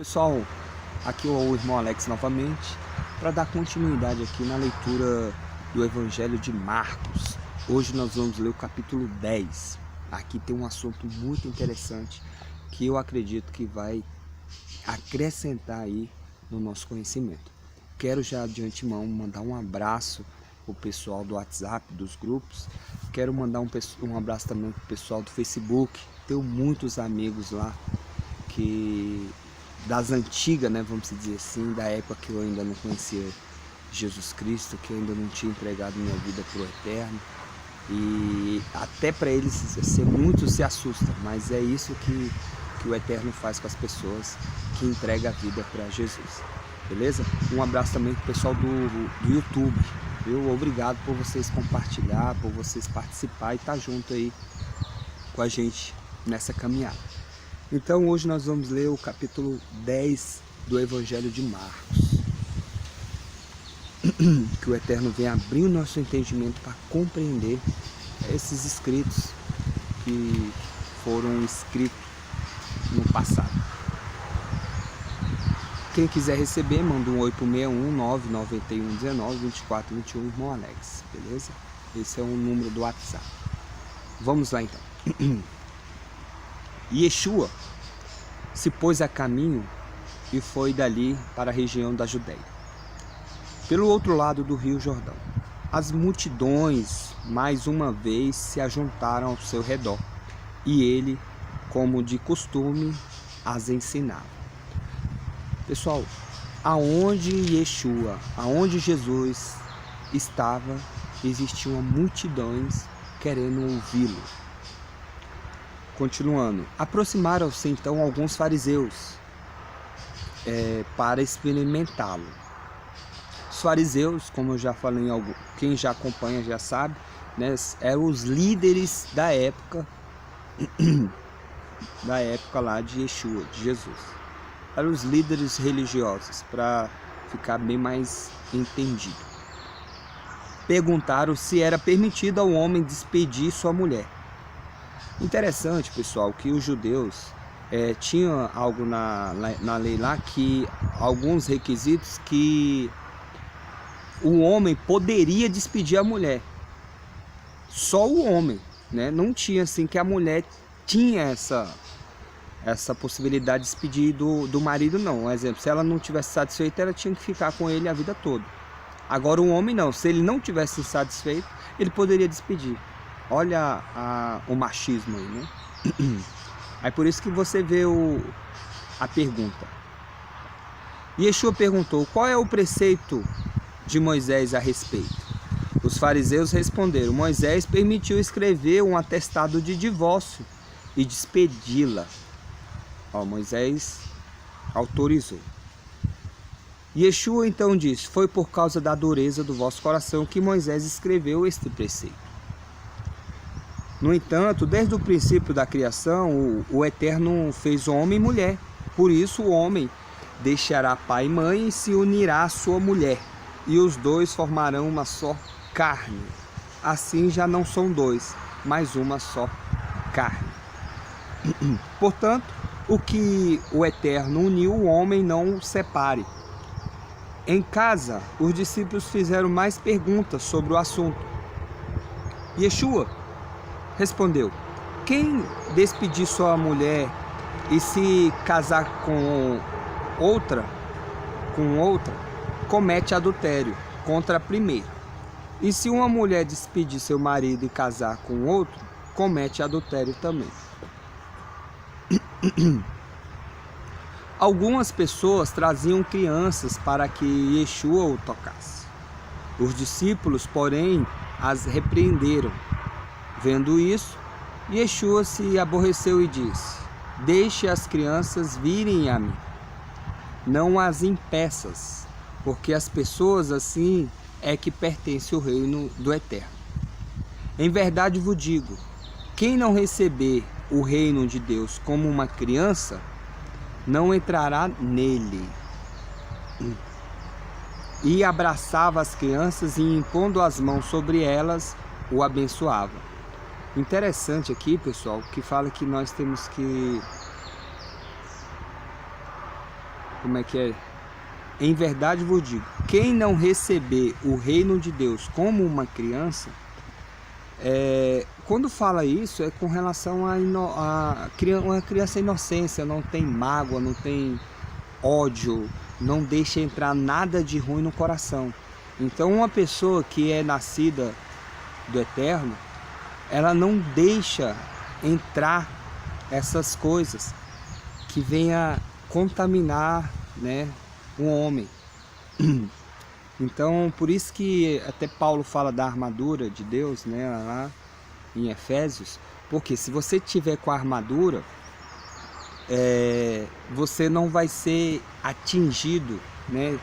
Pessoal, aqui é o irmão Alex novamente para dar continuidade aqui na leitura do Evangelho de Marcos. Hoje nós vamos ler o capítulo 10. Aqui tem um assunto muito interessante que eu acredito que vai acrescentar aí no nosso conhecimento. Quero já de antemão mandar um abraço para o pessoal do WhatsApp, dos grupos. Quero mandar um abraço também para o pessoal do Facebook. Tenho muitos amigos lá das antigas, né, vamos dizer assim, da época que eu ainda não conhecia Jesus Cristo, que eu ainda não tinha entregado minha vida para o Eterno. E até para eles, muitos se assustam, mas é isso que o Eterno faz com as pessoas que entregam a vida para Jesus, beleza? Um abraço também para o pessoal do YouTube, viu? Obrigado por vocês compartilhar, por vocês participar e estar junto aí com a gente nessa caminhada. Então hoje nós vamos ler o capítulo 10 do Evangelho de Marcos. Que o Eterno venha abrir o nosso entendimento para compreender esses escritos que foram escritos no passado. Quem quiser receber, manda um oi pro 61991192421, irmão Alex, beleza? Esse é o número do WhatsApp. Vamos lá então. Yeshua se pôs a caminho e foi dali para a região da Judéia, pelo outro lado do rio Jordão. As multidões mais uma vez se ajuntaram ao seu redor, e ele, como de costume, as ensinava. Pessoal, aonde Jesus estava, existiam multidões querendo ouvi-lo. Continuando, aproximaram-se então alguns fariseus para experimentá-lo. Os fariseus, como eu já falei, quem já acompanha já sabe, né, eram os líderes da época lá de Yeshua, de Jesus. Eram os líderes religiosos, para ficar bem mais entendido. Perguntaram se era permitido ao homem despedir sua mulher. Interessante, pessoal, que os judeus tinham algo na lei lá, que alguns requisitos que o homem poderia despedir a mulher. Só o homem, né? Não tinha assim que a mulher tinha essa possibilidade de despedir do marido, não. Um exemplo, se ela não tivesse satisfeita, ela tinha que ficar com ele a vida toda. Agora o homem não, se ele não tivesse satisfeito, ele poderia despedir. Olha o machismo aí, né? Aí por isso que você vê a pergunta. Yeshua perguntou: qual é o preceito de Moisés a respeito? Os fariseus responderam: Moisés permitiu escrever um atestado de divórcio e despedi-la. Moisés autorizou. Yeshua então disse: foi por causa da dureza do vosso coração que Moisés escreveu este preceito. No entanto, desde o princípio da criação, o Eterno fez homem e mulher. Por isso o homem deixará pai e mãe e se unirá à sua mulher, e os dois formarão uma só carne. Assim já não são dois, mas uma só carne. Portanto, o que o Eterno uniu, o homem não o separe. Em casa, os discípulos fizeram mais perguntas sobre o assunto. Yeshua respondeu: quem despedir sua mulher e se casar com outra, comete adultério contra a primeira. E se uma mulher despedir seu marido e casar com outro, comete adultério também. Algumas pessoas traziam crianças para que Yeshua o tocasse. Os discípulos, porém, as repreenderam. Vendo isso, Yeshua se aborreceu e disse: deixe as crianças virem a mim, não as impeças, porque as pessoas assim é que pertence ao reino do Eterno. Em verdade vos digo, quem não receber o reino de Deus como uma criança, não entrará nele. E abraçava as crianças e, impondo as mãos sobre elas, o abençoava. Interessante aqui, pessoal, que fala que nós temos que como é que é? Em verdade vos digo, quem não receber o reino de Deus como uma criança, quando fala isso é com relação a uma criança inocência, não tem mágoa, não tem ódio, não deixa entrar nada de ruim no coração. Então uma pessoa que é nascida do Eterno, ela não deixa entrar essas coisas que venha contaminar, né, o homem. Então, por isso que até Paulo fala da armadura de Deus, né, lá em Efésios, porque se você tiver com a armadura, você não vai ser atingido, né?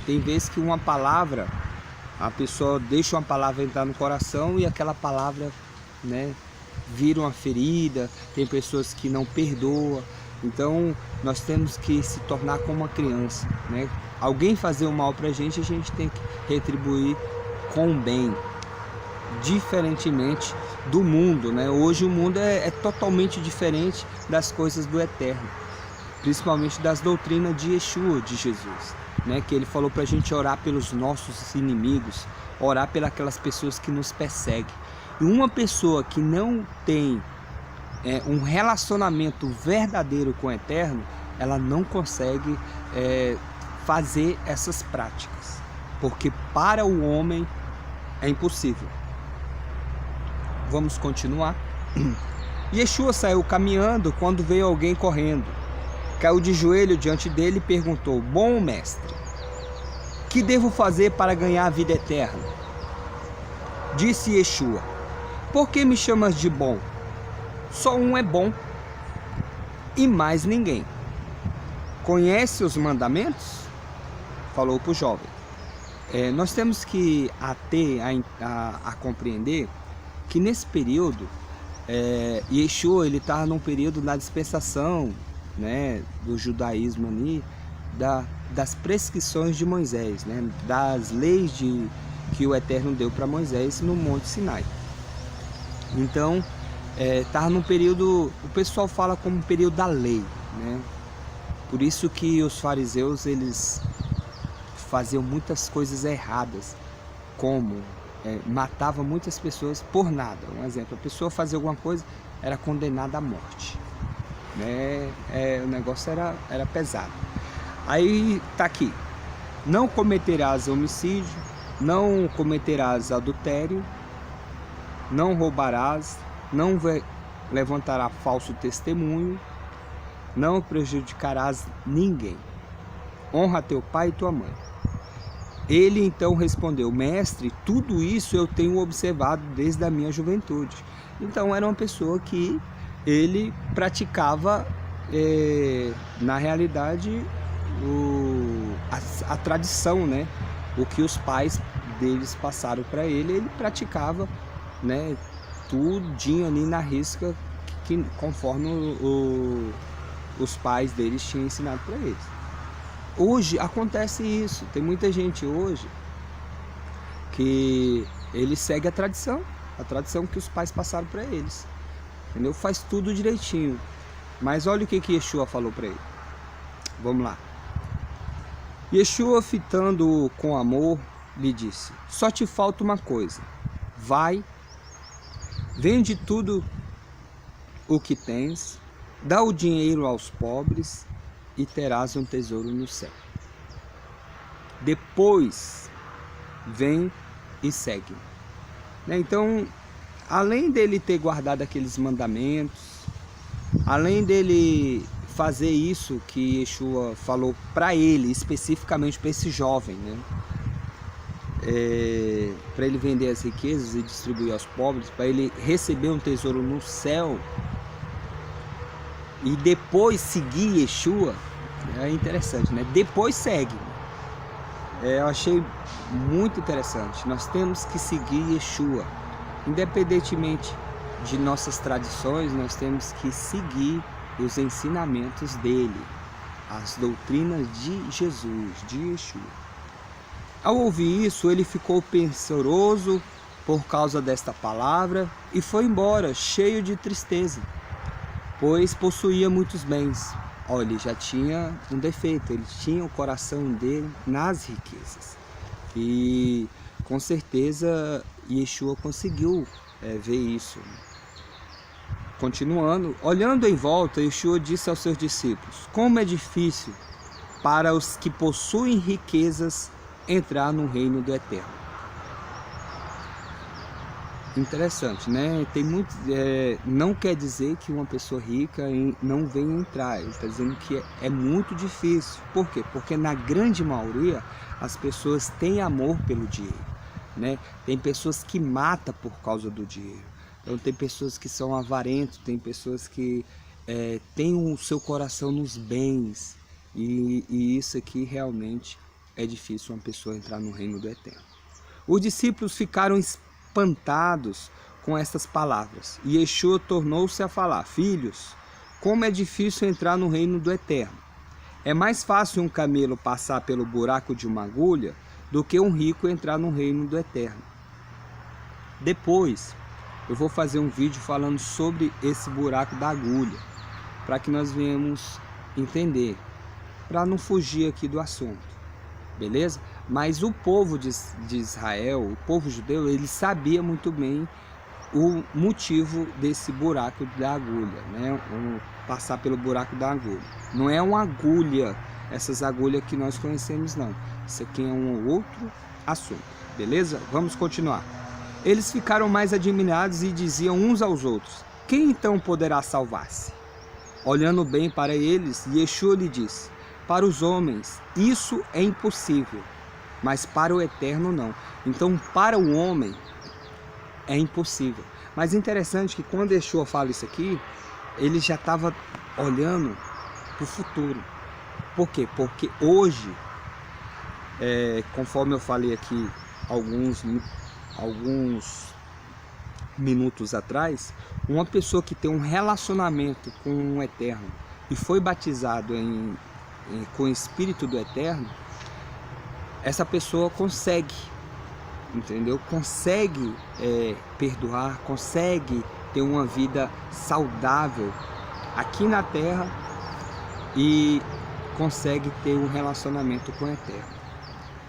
Tem vezes que uma palavra, a pessoa deixa uma palavra entrar no coração e aquela palavra, né, vira uma ferida. Tem pessoas que não perdoam. Então nós temos que se tornar como uma criança, né? Alguém fazer o mal pra gente, a gente tem que retribuir com o bem, diferentemente do mundo, né? Hoje o mundo é totalmente diferente das coisas do Eterno, principalmente das doutrinas de Yeshua, de Jesus, né? Que ele falou pra gente orar pelos nossos inimigos, orar pelas pessoas que nos perseguem. E uma pessoa que não tem um relacionamento verdadeiro com o Eterno, ela não consegue fazer essas práticas, porque para o homem é impossível. Vamos continuar. Yeshua saiu caminhando quando veio alguém correndo. Caiu de joelho diante dele e perguntou: bom mestre, que devo fazer para ganhar a vida eterna? Disse Yeshua: por que me chamas de bom? Só um é bom, e mais ninguém. Conhece os mandamentos? Falou para o jovem. Nós temos que a compreender que nesse período, Yeshua ele estava num período da dispensação, né, do judaísmo ali, das prescrições de Moisés, né, das leis que o Eterno deu para Moisés no Monte Sinai. Então, estava num período, o pessoal fala como um período da lei, né? Por isso que os fariseus, eles faziam muitas coisas erradas, como matavam muitas pessoas por nada. Um exemplo, a pessoa fazia alguma coisa, era condenada à morte, né? O negócio era pesado. Aí tá aqui: não cometerás homicídio, não cometerás adultério, não roubarás, não levantará falso testemunho, não prejudicarás ninguém. Honra teu pai e tua mãe. Ele então respondeu: mestre, tudo isso eu tenho observado desde a minha juventude. Então era uma pessoa que ele praticava, na realidade, a tradição, né? O que os pais deles passaram para ele praticava, né? Tudinho ali na risca, conforme os pais deles tinham ensinado para eles. Hoje acontece isso. Tem muita gente hoje que ele segue a tradição que os pais passaram para eles, entendeu? Faz tudo direitinho. Mas olha o que Yeshua falou para ele. Vamos lá. Yeshua, fitando-o com amor, lhe disse: só te falta uma coisa. Vai, vende tudo o que tens, dá o dinheiro aos pobres e terás um tesouro no céu. Depois vem e segue. Então, além dele ter guardado aqueles mandamentos, além dele fazer isso que Yeshua falou para ele, especificamente para esse jovem, né? Para ele vender as riquezas e distribuir aos pobres, para ele receber um tesouro no céu e depois seguir Yeshua. É interessante, né? Depois segue. Eu achei muito interessante. Nós temos que seguir Yeshua, independentemente de nossas tradições. Nós temos que seguir os ensinamentos dele, as doutrinas de Jesus, de Yeshua. Ao ouvir isso, ele ficou pensoroso por causa desta palavra e foi embora cheio de tristeza, pois possuía muitos bens. Ó, ele já tinha um defeito, ele tinha o coração dele nas riquezas. E com certeza Yeshua conseguiu ver isso. Continuando, olhando em volta, Yeshua disse aos seus discípulos: como é difícil para os que possuem riquezas entrar no reino do Eterno. Interessante, né? Tem muito, não quer dizer que uma pessoa rica não venha entrar. Ele está dizendo que é muito difícil. Por quê? Porque na grande maioria as pessoas têm amor pelo dinheiro, né? Tem pessoas que matam por causa do dinheiro. Então tem pessoas que são avarentos, tem pessoas que têm o seu coração nos bens. E isso aqui realmente é difícil uma pessoa entrar no reino do Eterno. Os discípulos ficaram espantados com estas palavras. E Yeshua tornou-se a falar: filhos, como é difícil entrar no reino do Eterno. É mais fácil um camelo passar pelo buraco de uma agulha do que um rico entrar no reino do Eterno. Depois eu vou fazer um vídeo falando sobre esse buraco da agulha, para que nós venhamos entender, para não fugir aqui do assunto, beleza? Mas o povo de Israel, o povo judeu, ele sabia muito bem o motivo desse buraco da agulha, né? Passar pelo buraco da agulha. Não é uma agulha, essas agulhas que nós conhecemos, não. Isso aqui é um outro assunto, beleza? Vamos continuar. Eles ficaram mais admirados e diziam uns aos outros: quem então poderá salvar-se? Olhando bem para eles, Yeshua lhe disse: para os homens isso é impossível, mas para o Eterno não. Então para o homem é impossível. Mas interessante que quando Yeshua fala isso aqui, ele já estava olhando para o futuro. Por quê? Porque hoje, conforme eu falei aqui alguns minutos atrás, uma pessoa que tem um relacionamento com o Eterno e foi batizado com o Espírito do Eterno, essa pessoa consegue, entendeu? Consegue perdoar, consegue ter uma vida saudável aqui na terra e consegue ter um relacionamento com o Eterno.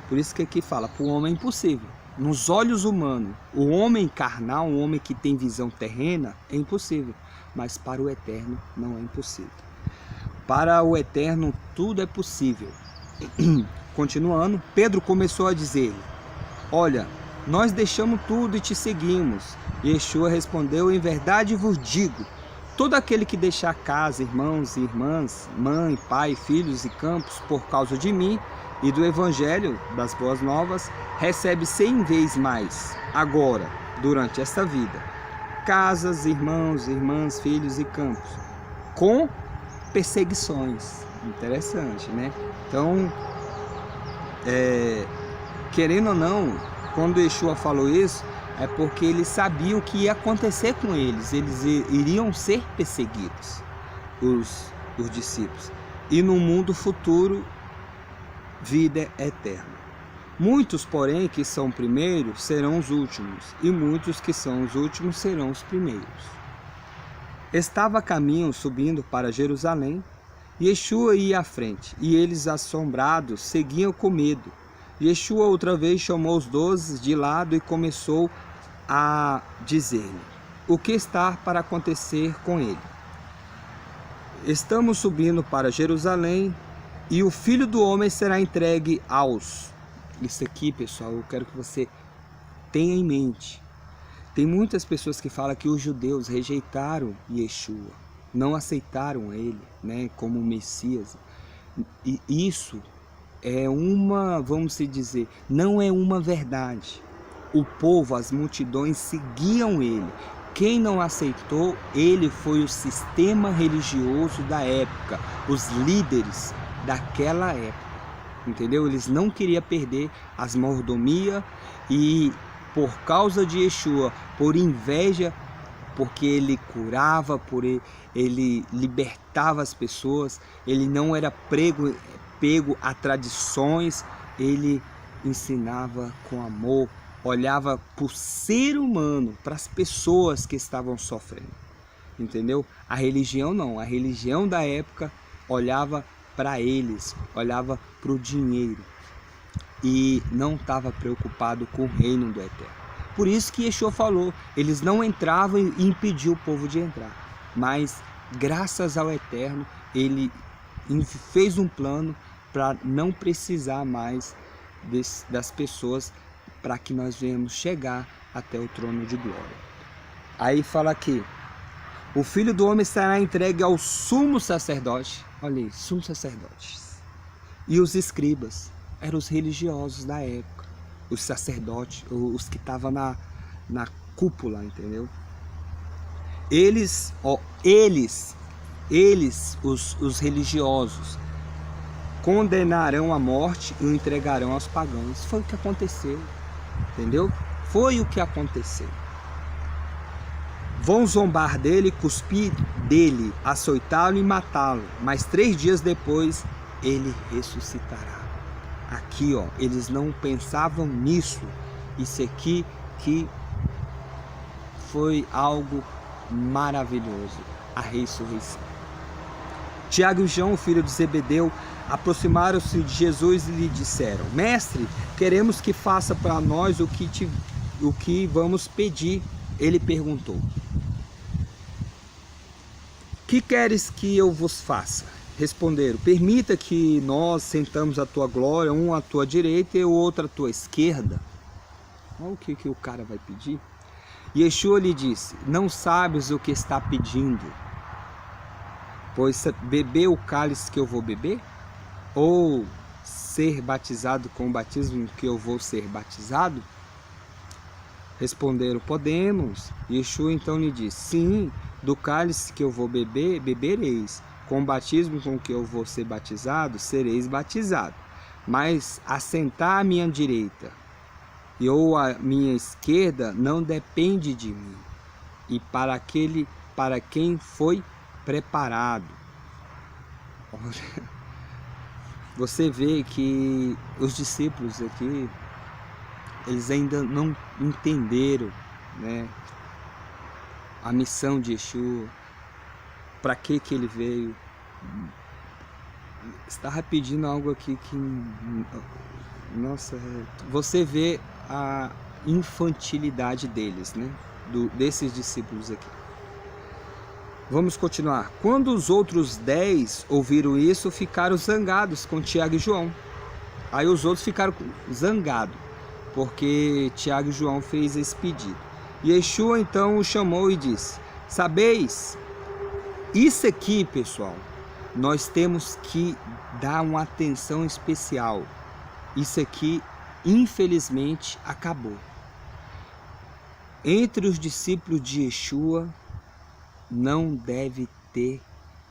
Por isso que aqui fala, para o homem é impossível. Nos olhos humanos, o homem carnal, o homem que tem visão terrena, é impossível. Mas para o Eterno não é impossível. Para o Eterno tudo é possível. Continuando, Pedro começou a dizer-lhe: olha, nós deixamos tudo e te seguimos. E Yeshua respondeu: em verdade vos digo, todo aquele que deixar casa, irmãos e irmãs, mãe, pai, filhos e campos por causa de mim e do Evangelho das Boas Novas, recebe 100 vezes mais, agora, durante esta vida, casas, irmãos, irmãs, filhos e campos, com perseguições. Interessante, né? Então, querendo ou não, quando Yeshua falou isso, é porque ele sabia o que ia acontecer com eles. Eles iriam ser perseguidos, os discípulos. E no mundo futuro, vida eterna. Muitos, porém, que são primeiros, serão os últimos. E muitos que são os últimos, serão os primeiros. Estava a caminho, subindo para Jerusalém. Yeshua ia à frente, e eles, assombrados, seguiam com medo. Yeshua outra vez chamou os 12 de lado e começou a dizer-lhe o que está para acontecer com ele. Estamos subindo para Jerusalém, e o Filho do Homem será entregue aos... Isso aqui, pessoal, eu quero que você tenha em mente. Tem muitas pessoas que falam que os judeus rejeitaram Yeshua, não aceitaram ele, né, como Messias. E isso é uma, vamos dizer, não é uma verdade. O povo, as multidões seguiam ele. Quem não aceitou ele foi o sistema religioso da época, os líderes daquela época, entendeu? Eles não queriam perder as mordomias e por causa de Yeshua, por inveja, porque ele curava, ele libertava as pessoas, ele não era pego a tradições, ele ensinava com amor, olhava para o ser humano, para as pessoas que estavam sofrendo, entendeu? A religião não, a religião da época olhava para eles, olhava para o dinheiro e não estava preocupado com o reino do Eterno. Por isso que Yeshua falou, eles não entravam e impediu o povo de entrar, mas graças ao Eterno, ele fez um plano para não precisar mais das pessoas, para que nós venhamos chegar até o trono de glória. Aí fala aqui, o Filho do Homem será entregue ao sumo sacerdote, olha aí, sumo sacerdotes, e os escribas, eram os religiosos da época, os sacerdotes, os que estavam na cúpula, entendeu? Eles, os religiosos, condenarão à morte e o entregarão aos pagãos. Foi o que aconteceu, entendeu? Foi o que aconteceu. Vão zombar dele, cuspir dele, açoitá-lo e matá-lo, mas 3 dias depois ele ressuscitará. Aqui, ó, eles não pensavam nisso. Isso aqui que foi algo maravilhoso, a ressurreição. Tiago e João, filho de Zebedeu, aproximaram-se de Jesus e lhe disseram: Mestre, queremos que faça para nós o que vamos pedir. Ele perguntou: Que queres que eu vos faça? Responderam: Permita que nós sentamos a tua glória, um à tua direita e o outro à tua esquerda. Olha o que o cara vai pedir. Yeshua lhe disse: Não sabes o que está pedindo, pois beber o cálice que eu vou beber? Ou ser batizado com o batismo que eu vou ser batizado? Responderam: Podemos. Yeshua então lhe disse: Sim, do cálice que eu vou beber, bebereis. Com o batismo com que eu vou ser batizado, sereis batizado. Mas assentar à minha direita e ou à minha esquerda não depende de mim, e para quem foi preparado. Você vê que os discípulos aqui, eles ainda não entenderam, né, a missão de Yeshua, para que ele veio. Estava pedindo algo aqui que, nossa, você vê a infantilidade deles, né, desses discípulos aqui. Vamos continuar. Quando os outros 10 ouviram isso, ficaram zangados com Tiago e João. Aí os outros ficaram zangados, porque Tiago e João fez esse pedido. Yeshua então o chamou e disse: Sabeis, isso aqui, pessoal, nós temos que dar uma atenção especial. Isso aqui, infelizmente, acabou. Entre os discípulos de Yeshua, não deve ter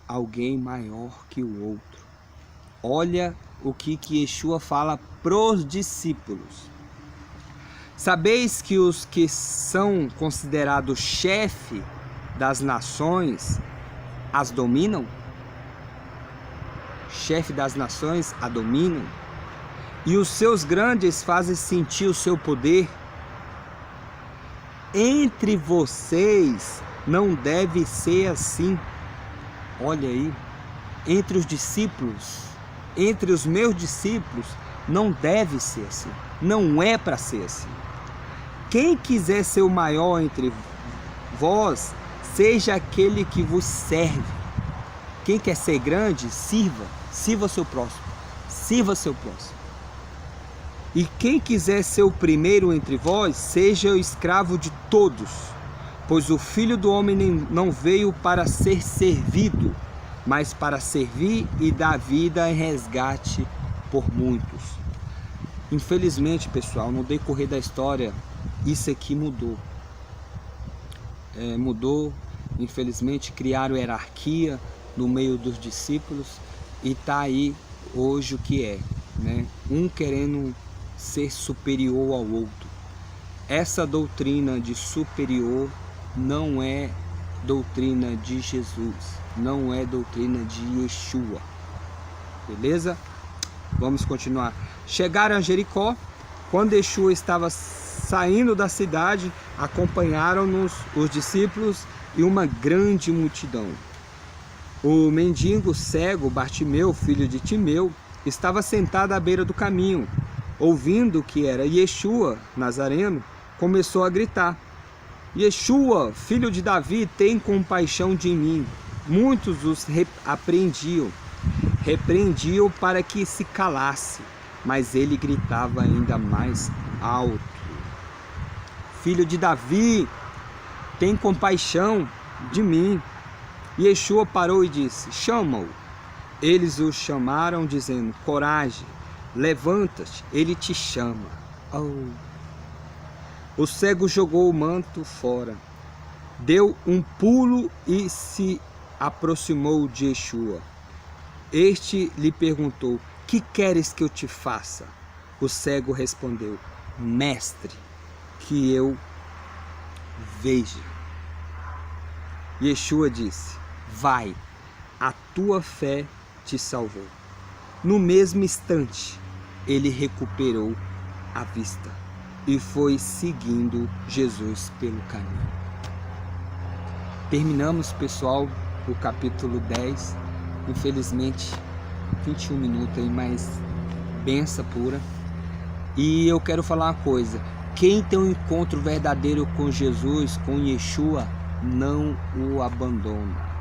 alguém maior que o outro. Olha o que Yeshua fala pros discípulos. Sabeis que os que são considerados chefe das nações as dominam? Chefe das nações a dominam? E os seus grandes fazem sentir o seu poder? Entre vocês não deve ser assim. Olha aí, entre os discípulos, entre os meus discípulos, não deve ser assim. Não é para ser assim. Quem quiser ser o maior entre vós, seja aquele que vos serve. Quem quer ser grande, sirva seu próximo. Sirva seu próximo. E quem quiser ser o primeiro entre vós, seja o escravo de todos. Pois o Filho do Homem não veio para ser servido, mas para servir e dar vida em resgate por muitos. Infelizmente, pessoal, no decorrer da história, isso aqui mudou. Mudou, infelizmente, criaram hierarquia no meio dos discípulos e está aí hoje o que é, né? Um querendo ser superior ao outro. Essa doutrina de superior não é doutrina de Jesus, não é doutrina de Yeshua. Beleza? Vamos continuar. Chegaram a Jericó. Quando Yeshua estava saindo da cidade, acompanharam-nos os discípulos e uma grande multidão. O mendigo cego Bartimeu, filho de Timeu, estava sentado à beira do caminho. Ouvindo que era Yeshua, Nazareno, começou a gritar: Yeshua, filho de Davi, tem compaixão de mim. Muitos os repreendiam para que se calasse, mas ele gritava ainda mais alto: Filho de Davi, tem compaixão de mim. Yeshua parou e disse: chama-o. Eles o chamaram, dizendo: coragem, levanta-te, ele te chama. Oh. O cego jogou o manto fora, deu um pulo e se aproximou de Yeshua. Este lhe perguntou: que queres que eu te faça? O cego respondeu: mestre, que eu veja. Yeshua disse: vai, a tua fé te salvou. No mesmo instante, ele recuperou a vista e foi seguindo Jesus pelo caminho. Terminamos, pessoal, o capítulo 10. Infelizmente, 21 minutos aí, mas benção pura. E eu quero falar uma coisa: quem tem um encontro verdadeiro com Jesus, com Yeshua, não o abandona.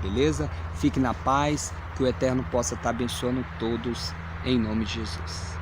Beleza? Fique na paz, que o Eterno possa estar abençoando todos, em nome de Jesus.